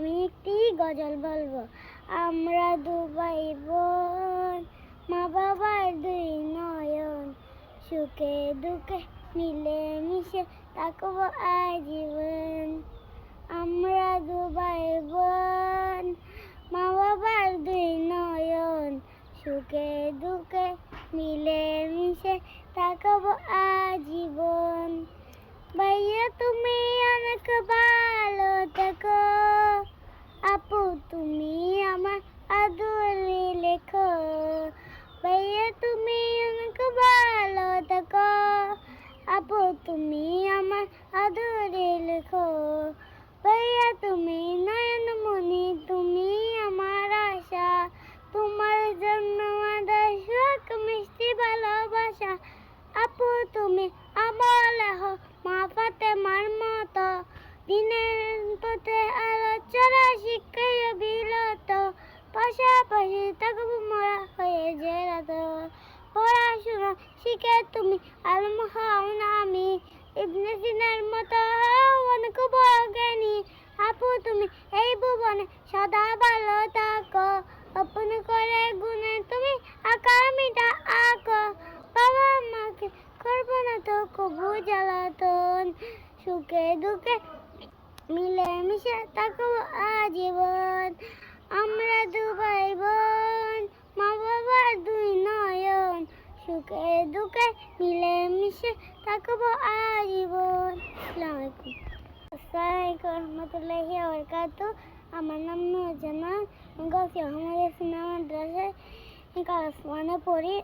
আমি একটি গজল বলবো। আমরা দু ভাই বোন, মা বাবার দুই নয়ন, সুখে দুঃখে মিলে মিশে থাকবো আজীবন। আমরা দু ভাই বোন, মা বাবার দুই নয়ন, সুখে দুঃখে মিলে মিশে থাকবো আজীবন। ভাইয়া তুমি অনেক ভালো থেকো, আপু তুমি আমার আদরে লেখো। ভাইয়া তুমি অনেক ভালো থেকো, আপু তুমি আমার আদরে লেখো। ভাইয়া তুমি নয়নমণি, তুমি আমার আশা, তোমার জন্য আমাদের সুখ মিষ্টি ভালোবাসা। আপু তুমি আমল মা ফাতেমার মতো, দিনের পথে আলো চলা শিক্ষায় বিরত। পাশাপাশি থাকবো মোরা হয়ে যে রাত, পড়াশোনা শিখে তুমি আলম হও না আমি, ইবনে সিনার মতো হও অনেক বড় জ্ঞানী। আপু তুমি এই ভুবনে সদা ভালো থাকো, আপন করে গুণে তুমি আকামিটা আঁকো। বাবা মাকে করবো না তো কবু জ্বালাতন, সুখে দুঃখে মিলে মিশে থাকবো আজীবন। আমরা দু ভাই বোন, মা বাবার দুই নয়ন, সুখে দুঃখে মিলে মিশে থাকবো আজীবন। আসসালামু আলাইকুম রহমতুল্লাহি ওয়া বারাকাতুহু। আমার নাম নূরজান্নাত, আমি গাউসিয়া আহমদিয়া সিনিয়র মাদ্রাসায় ক্লাস 1 এ পড়ি।